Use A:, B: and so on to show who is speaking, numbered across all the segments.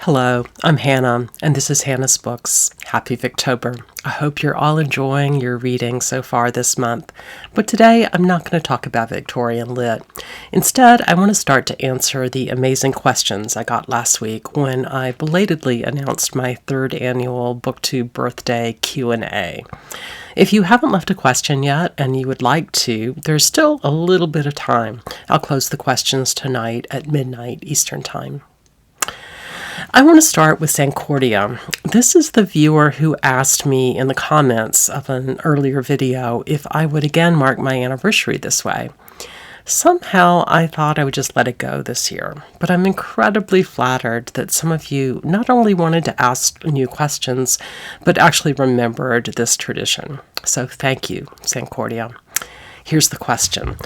A: Hello, I'm Hannah, and this is Hannah's Books. Happy Victober. I hope you're all enjoying your reading so far this month. But today, I'm not going to talk about Victorian Lit. Instead, I want to start to answer the amazing questions I got last week when I belatedly announced my third annual Booktube birthday Q&A. If you haven't left a question yet and you would like to, there's still a little bit of time. I'll close the questions tonight at midnight Eastern Time. I want to start with Sancordia. This is the viewer who asked me in the comments of an earlier video if I would again mark my anniversary this way. Somehow I thought I would just let it go this year, but I'm incredibly flattered that some of you not only wanted to ask new questions, but actually remembered this tradition. So thank you, Sancordia. Here's the question.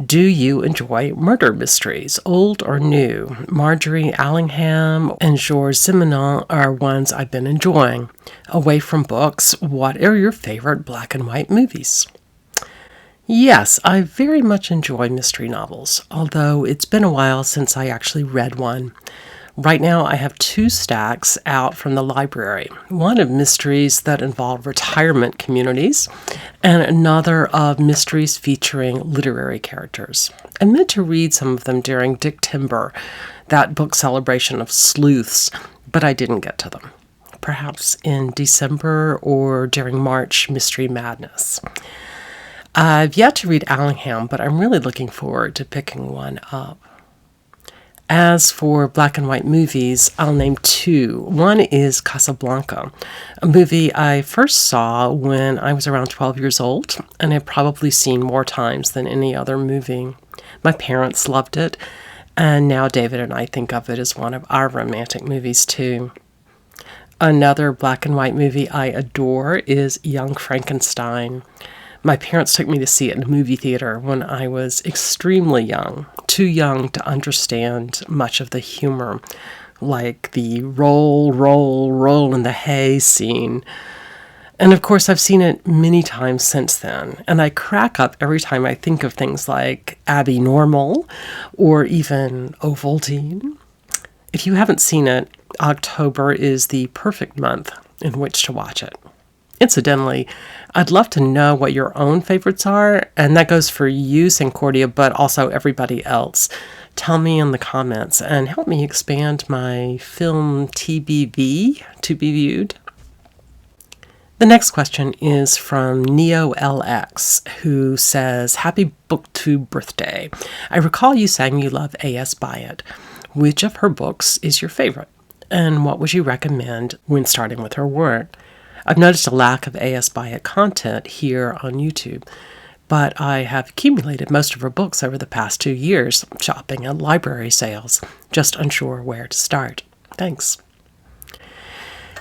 A: Do you enjoy murder mysteries, old or new? Marjorie Allingham and Georges Simenon are ones I've been enjoying. Away from books, what are your favorite black and white movies? Yes, I very much enjoy mystery novels, although it's been a while since I actually read one. Right now, I have 2 stacks out from the library, one of mysteries that involve retirement communities, and another of mysteries featuring literary characters. I meant to read some of them during Dick Timber, that book celebration of sleuths, but I didn't get to them. Perhaps in December or during March Mystery Madness. I've yet to read Allingham, but I'm really looking forward to picking one up. As for black and white movies, I'll name 2. One is Casablanca, a movie I first saw when I was around 12 years old, and I've probably seen more times than any other movie. My parents loved it, and now David and I think of it as one of our romantic movies too. Another black and white movie I adore is Young Frankenstein. My parents took me to see it in a movie theater when I was extremely young, too young to understand much of the humor, like the roll, roll, roll in the hay scene. And of course, I've seen it many times since then, and I crack up every time I think of things like Abby Normal or even Ovaltine. If you haven't seen it, October is the perfect month in which to watch it. Incidentally, I'd love to know what your own favorites are, and that goes for you, Sancordia, but also everybody else. Tell me in the comments and help me expand my film TBV, to be viewed. The next question is from NeoLX, who says, Happy Booktube birthday. I recall you saying you love A.S. Byatt. Which of her books is your favorite? And what would you recommend when starting with her work? I've noticed a lack of A.S. Byatt content here on YouTube, but I have accumulated most of her books over the past 2 years, shopping at library sales, just unsure where to start. Thanks.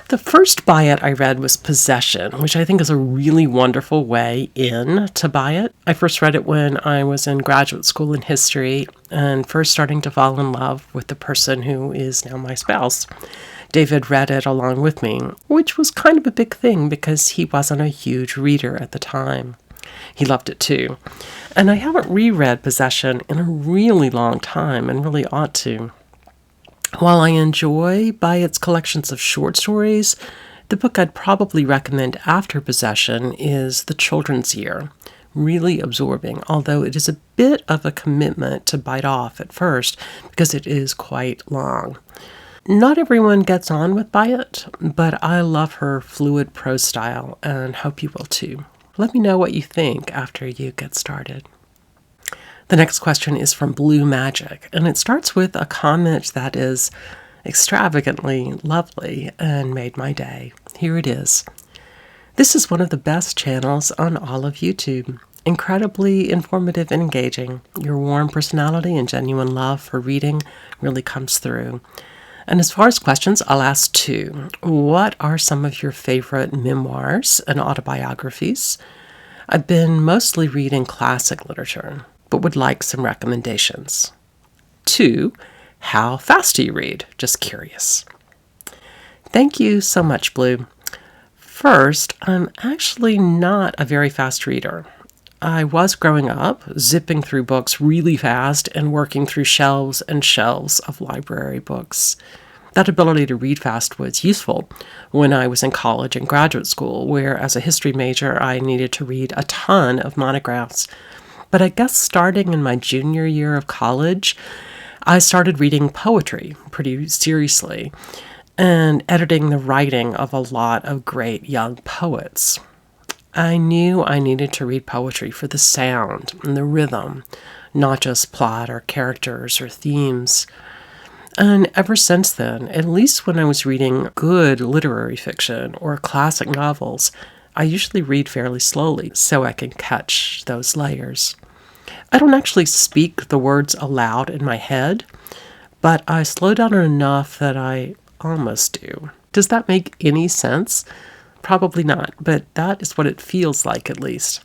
A: The first Byatt I read was Possession, which I think is a really wonderful way in to Byatt. I first read it when I was in graduate school in history and first starting to fall in love with the person who is now my spouse. David read it along with me, which was kind of a big thing because he wasn't a huge reader at the time. He loved it too. And I haven't reread Possession in a really long time and really ought to. While I enjoy Byatt's collections of short stories, the book I'd probably recommend after Possession is The Children's Year. Really absorbing, although it is a bit of a commitment to bite off at first because it is quite long. Not everyone gets on with Byatt, but I love her fluid prose style and hope you will too. Let me know what you think after you get started. The next question is from Blue Magic, and it starts with a comment that is extravagantly lovely and made my day. Here it is. This is one of the best channels on all of YouTube. Incredibly informative and engaging. Your warm personality and genuine love for reading really comes through. And as far as questions, I'll ask 2. What are some of your favorite memoirs and autobiographies? I've been mostly reading classic literature, but would like some recommendations. 2. How fast do you read? Just curious. Thank you so much, Blue. First, I'm actually not a very fast reader. I was growing up, zipping through books really fast and working through shelves and shelves of library books. That ability to read fast was useful when I was in college and graduate school, where as a history major I needed to read a ton of monographs. But I guess starting in my junior year of college, I started reading poetry pretty seriously and editing the writing of a lot of great young poets. I knew I needed to read poetry for the sound and the rhythm, not just plot or characters or themes. And ever since then, at least when I was reading good literary fiction or classic novels, I usually read fairly slowly so I can catch those layers. I don't actually speak the words aloud in my head, but I slow down enough that I almost do. Does that make any sense? Probably not, but that is what it feels like at least.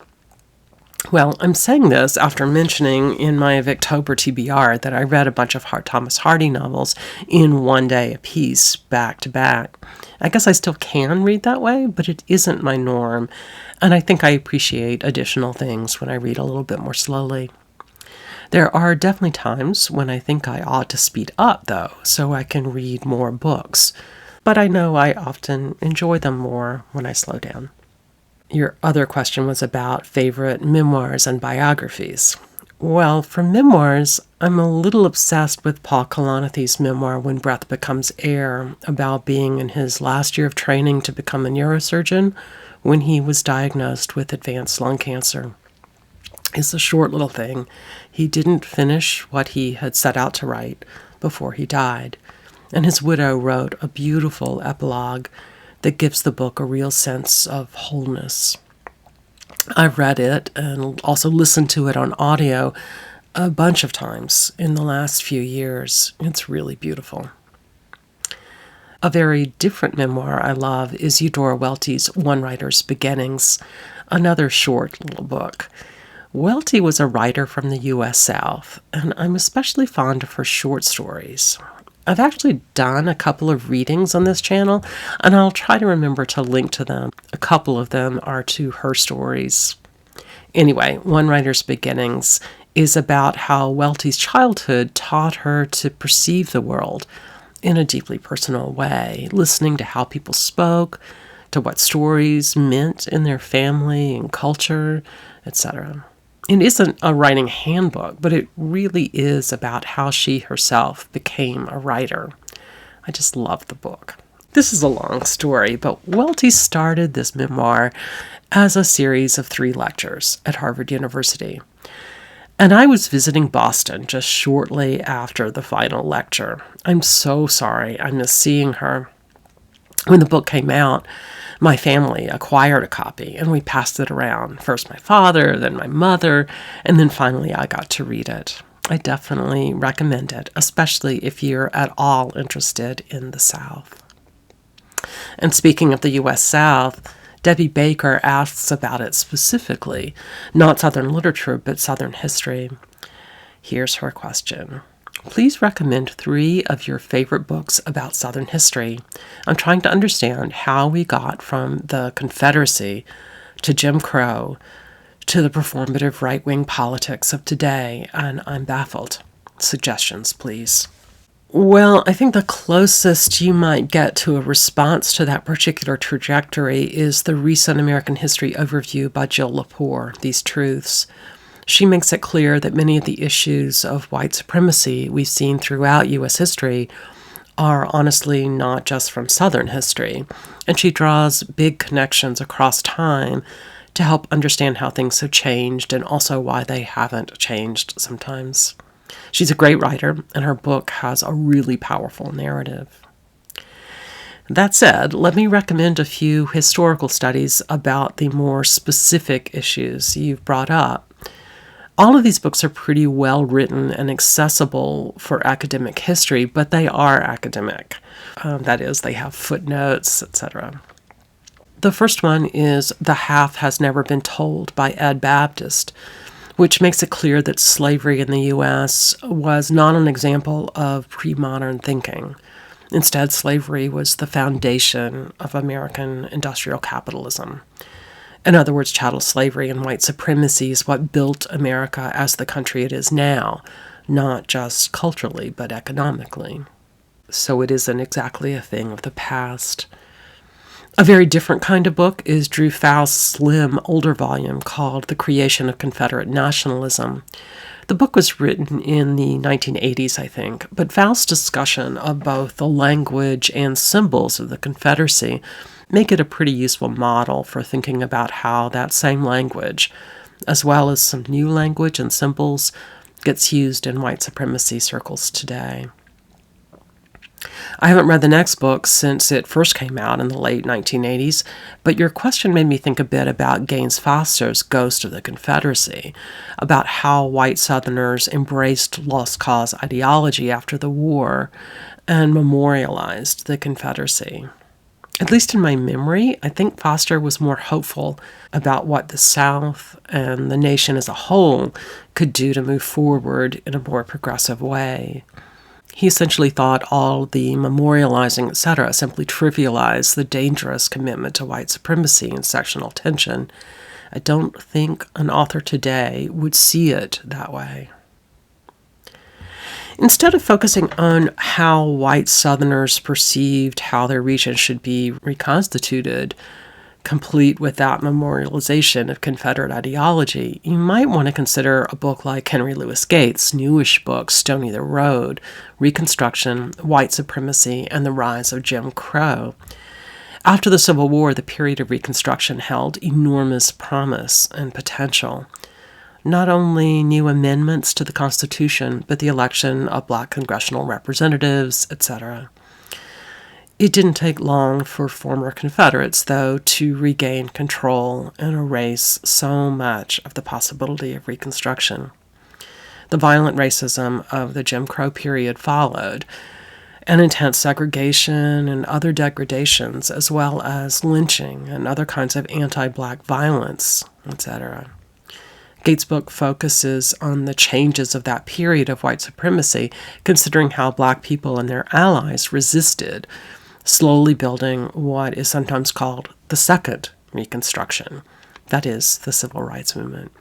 A: Well, I'm saying this after mentioning in my Booktober TBR that I read a bunch of Thomas Hardy novels in one day apiece, back to back. I guess I still can read that way, but it isn't my norm, and I think I appreciate additional things when I read a little bit more slowly. There are definitely times when I think I ought to speed up, though, so I can read more books, but I know I often enjoy them more when I slow down. Your other question was about favorite memoirs and biographies. Well, for memoirs, I'm a little obsessed with Paul Kalanithi's memoir, When Breath Becomes Air, about being in his last year of training to become a neurosurgeon when he was diagnosed with advanced lung cancer. It's a short little thing. He didn't finish what he had set out to write before he died, and his widow wrote a beautiful epilogue that gives the book a real sense of wholeness. I've read it and also listened to it on audio a bunch of times in the last few years. It's really beautiful. A very different memoir I love is Eudora Welty's One Writer's Beginnings, another short little book. Welty was a writer from the U.S. South, and I'm especially fond of her short stories. I've actually done a couple of readings on this channel, and I'll try to remember to link to them. A couple of them are to her stories. Anyway, One Writer's Beginnings is about how Welty's childhood taught her to perceive the world in a deeply personal way, listening to how people spoke, to what stories meant in their family and culture, etc. It isn't a writing handbook, but it really is about how she herself became a writer. I just love the book. This is a long story, but Welty started this memoir as a series of 3 lectures at Harvard University. And I was visiting Boston just shortly after the final lecture. I'm so sorry I missed seeing her. When the book came out, my family acquired a copy, and we passed it around. First my father, then my mother, and then finally I got to read it. I definitely recommend it, especially if you're at all interested in the South. And speaking of the U.S. South, Debbie Baker asks about it specifically, not Southern literature, but Southern history. Here's her question. Please recommend 3 of your favorite books about Southern history. I'm trying to understand how we got from the Confederacy to Jim Crow to the performative right-wing politics of today, and I'm baffled. Suggestions, please. Well, I think the closest you might get to a response to that particular trajectory is the recent American History Overview by Jill Lepore, These Truths. She makes it clear that many of the issues of white supremacy we've seen throughout U.S. history are honestly not just from Southern history, and she draws big connections across time to help understand how things have changed and also why they haven't changed sometimes. She's a great writer, and her book has a really powerful narrative. That said, let me recommend a few historical studies about the more specific issues you've brought up. All of these books are pretty well written and accessible for academic history, but they are academic. That is, they have footnotes, etc. The first one is The Half Has Never Been Told by Ed Baptist, which makes it clear that slavery in the U.S. was not an example of pre-modern thinking. Instead, slavery was the foundation of American industrial capitalism. In other words, chattel slavery and white supremacy is what built America as the country it is now, not just culturally, but economically. so it isn't exactly a thing of the past. A very different kind of book is Drew Faust's slim, older volume called The Creation of Confederate Nationalism. The book was written in the 1980s, I think, but Faust's discussion of both the language and symbols of the Confederacy make it a pretty useful model for thinking about how that same language, as well as some new language and symbols, gets used in white supremacy circles today. I haven't read the next book since it first came out in the late 1980s, but your question made me think a bit about Gaines Foster's Ghost of the Confederacy, about how white Southerners embraced lost cause ideology after the war and memorialized the Confederacy. At least in my memory, I think Foster was more hopeful about what the South and the nation as a whole could do to move forward in a more progressive way. He essentially thought all the memorializing, etc., simply trivialized the dangerous commitment to white supremacy and sectional tension. I don't think an author today would see it that way. Instead of focusing on how white Southerners perceived how their region should be reconstituted, complete with that memorialization of Confederate ideology, you might want to consider a book like Henry Louis Gates' newish book, Stony the Road, Reconstruction, White Supremacy, and the Rise of Jim Crow. After the Civil War, the period of Reconstruction held enormous promise and potential. Not only new amendments to the Constitution, but the election of black congressional representatives, etc. It didn't take long for former Confederates, though, to regain control and erase so much of the possibility of Reconstruction. The violent racism of the Jim Crow period followed, and intense segregation and other degradations, as well as lynching and other kinds of anti-black violence, etc. Gates' book focuses on the changes of that period of white supremacy, considering how black people and their allies resisted, slowly building what is sometimes called the Second Reconstruction, that is, the Civil Rights Movement.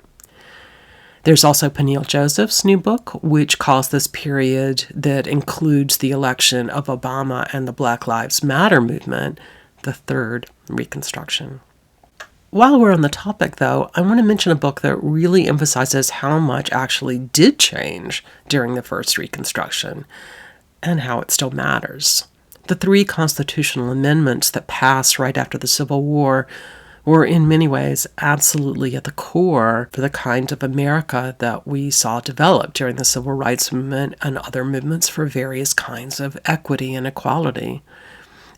A: There's also Peniel Joseph's new book, which calls this period that includes the election of Obama and the Black Lives Matter movement the Third Reconstruction. While we're on the topic, though, I want to mention a book that really emphasizes how much actually did change during the First Reconstruction and how it still matters. The 3 constitutional amendments that passed right after the Civil War were in many ways absolutely at the core for the kind of America that we saw develop during the Civil Rights Movement and other movements for various kinds of equity and equality.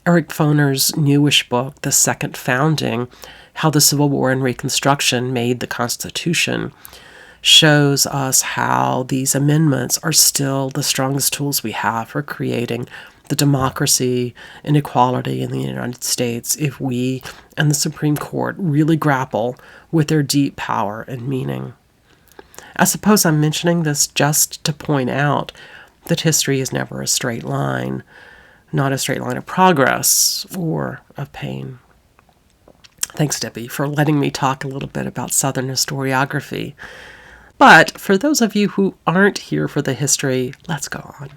A: Eric Foner's newish book, The Second Founding, How the Civil War and Reconstruction Made the Constitution, shows us how these amendments are still the strongest tools we have for creating the democracy and equality in the United States if we and the Supreme Court really grapple with their deep power and meaning. I suppose I'm mentioning this just to point out that history is never a straight line, not a straight line of progress or of pain. Thanks, Debbie, for letting me talk a little bit about Southern historiography. But for those of you who aren't here for the history, let's go on.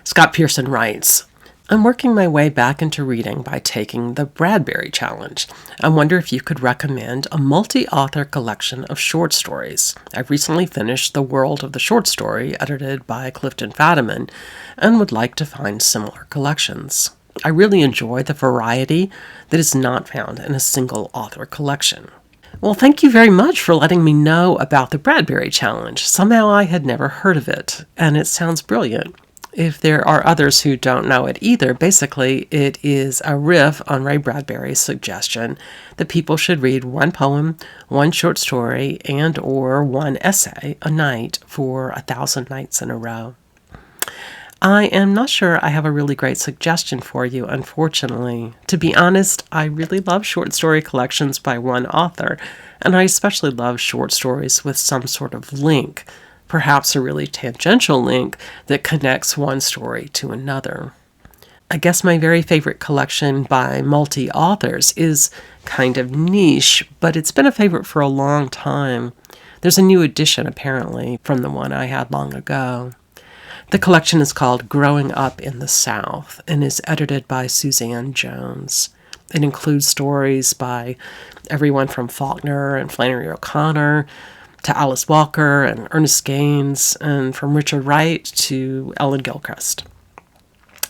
A: Scott Pearson writes, I'm working my way back into reading by taking the Bradbury Challenge. I wonder if you could recommend a multi-author collection of short stories. I've recently finished The World of the Short Story, edited by Clifton Fadiman, and would like to find similar collections. I really enjoy the variety that is not found in a single author collection. Well, thank you very much for letting me know about the Bradbury Challenge. Somehow I had never heard of it, and it sounds brilliant. If there are others who don't know it either, basically it is a riff on Ray Bradbury's suggestion that people should read one poem, one short story, and or one essay a night for 1,000 nights in a row. I am not sure I have a really great suggestion for you, unfortunately. To be honest, I really love short story collections by one author, and I especially love short stories with some sort of link, perhaps a really tangential link that connects one story to another. I guess my very favorite collection by multi-authors is kind of niche, but it's been a favorite for a long time. There's a new edition, apparently, from the one I had long ago. The collection is called Growing Up in the South and is edited by Suzanne Jones. It includes stories by everyone from Faulkner and Flannery O'Connor to Alice Walker and Ernest Gaines, and from Richard Wright to Ellen Gilchrist.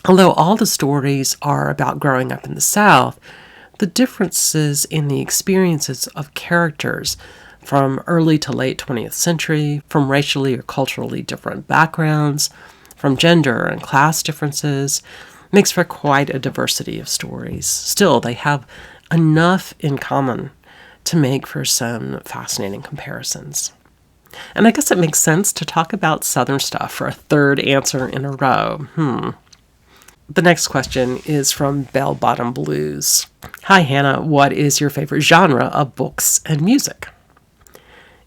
A: Although all the stories are about growing up in the South, the differences in the experiences of characters from early to late 20th century, from racially or culturally different backgrounds, from gender and class differences, makes for quite a diversity of stories. Still, they have enough in common to make for some fascinating comparisons. And I guess it makes sense to talk about Southern stuff for a third answer in a row. The next question is from Bell Bottom Blues. Hi, Hannah. What is your favorite genre of books and music?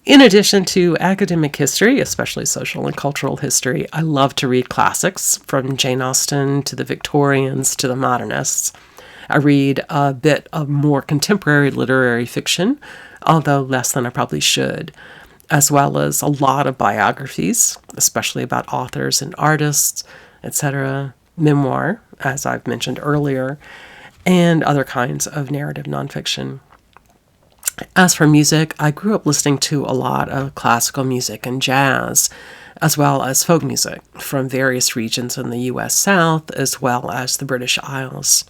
A: In addition to academic history, especially social and cultural history, I love to read classics, from Jane Austen to the Victorians to the modernists. I read a bit of more contemporary literary fiction, although less than I probably should, as well as a lot of biographies, especially about authors and artists, etc., memoir, as I've mentioned earlier, and other kinds of narrative nonfiction. As for music, I grew up listening to a lot of classical music and jazz, as well as folk music from various regions in the U.S. South, as well as the British Isles.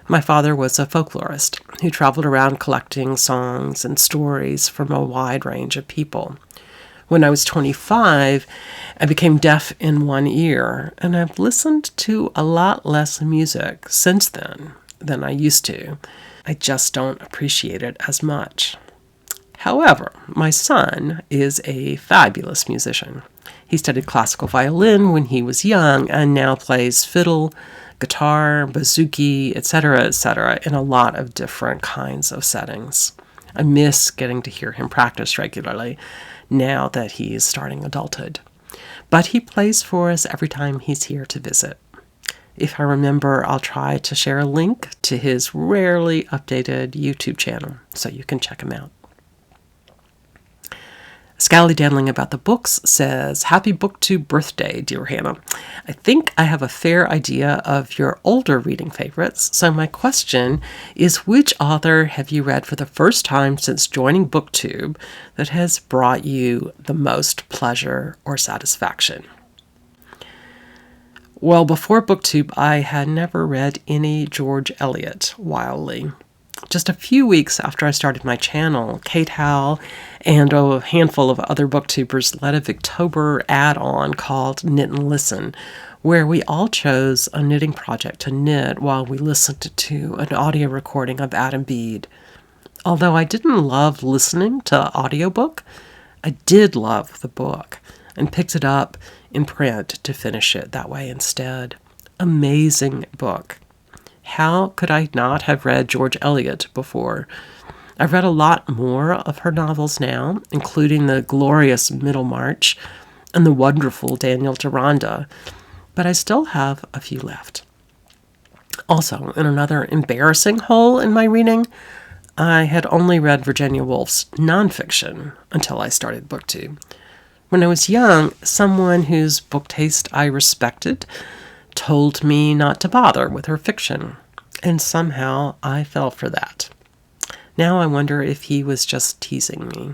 A: My father was a folklorist who traveled around collecting songs and stories from a wide range of people. When I was 25, I became deaf in one ear, and I've listened to a lot less music since then than I used to. I just don't appreciate it as much. However, my son is a fabulous musician. He studied classical violin when he was young and now plays fiddle, guitar, bouzouki, etc., in a lot of different kinds of settings. I miss getting to hear him practice regularly now that he is starting adulthood. But he plays for us every time he's here to visit. If I remember, I'll try to share a link to his rarely updated YouTube channel so you can check him out. Scallydandling About the Books says, Happy Booktube birthday, dear Hannah. I think I have a fair idea of your older reading favorites, so my question is, which author have you read for the first time since joining Booktube that has brought you the most pleasure or satisfaction? Well, before Booktube, I had never read any George Eliot, wildly. Just a few weeks after I started my channel, Kate Howell and a handful of other booktubers led a Victober add-on called Knit and Listen, where we all chose a knitting project to knit while we listened to an audio recording of Adam Bede. Although I didn't love listening to audiobook, I did love the book and picked it up in print to finish it that way instead. Amazing book. How could I not have read George Eliot before? I've read a lot more of her novels now, including the glorious Middlemarch and the wonderful Daniel Deronda, but I still have a few left. Also, in another embarrassing hole in my reading, I had only read Virginia Woolf's nonfiction until I started BookTube. When I was young, someone whose book taste I respected told me not to bother with her fiction, and somehow I fell for that. Now I wonder if he was just teasing me.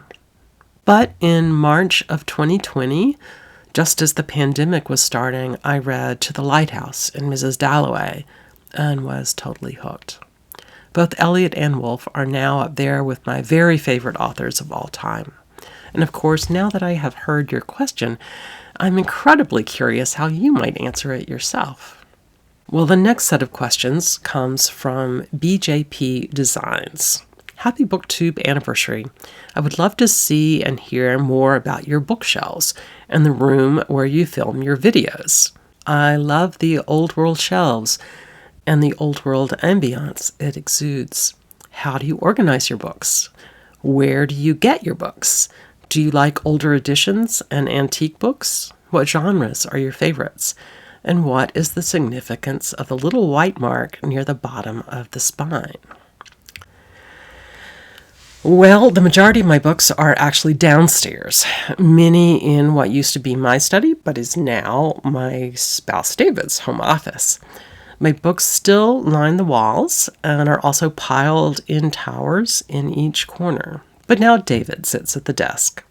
A: But in March of 2020, just as the pandemic was starting, I read To the Lighthouse and Mrs. Dalloway and was totally hooked. Both Eliot and Woolf are now up there with my very favorite authors of all time. And of course, now that I have heard your question, I'm incredibly curious how you might answer it yourself. Well, the next set of questions comes from BJP Designs. Happy BookTube anniversary. I would love to see and hear more about your bookshelves and the room where you film your videos. I love the old world shelves and the old world ambiance it exudes. How do you organize your books? Where do you get your books? Do you like older editions and antique books? What genres are your favorites? And what is the significance of the little white mark near the bottom of the spine? Well, the majority of my books are actually downstairs, many in what used to be my study, but is now my spouse David's home office. My books still line the walls and are also piled in towers in each corner. But now David sits at the desk.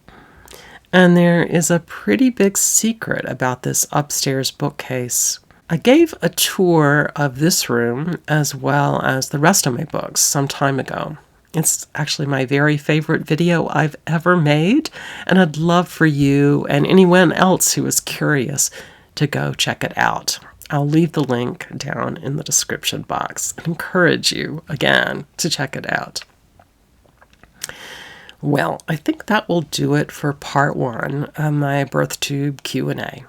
A: And there is a pretty big secret about this upstairs bookcase. I gave a tour of this room as well as the rest of my books some time ago. It's actually my very favorite video I've ever made, and I'd love for you and anyone else who is curious to go check it out. I'll leave the link down in the description box and encourage you, again, to check it out. Well, I think that will do it for part 1 of my BirthTube Q&A.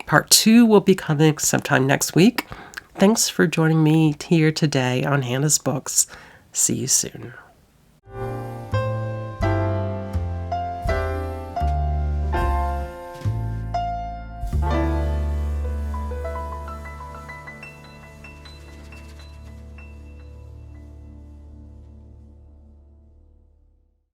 A: Part 2 will be coming sometime next week. Thanks for joining me here today on Hannah's Books. See you soon.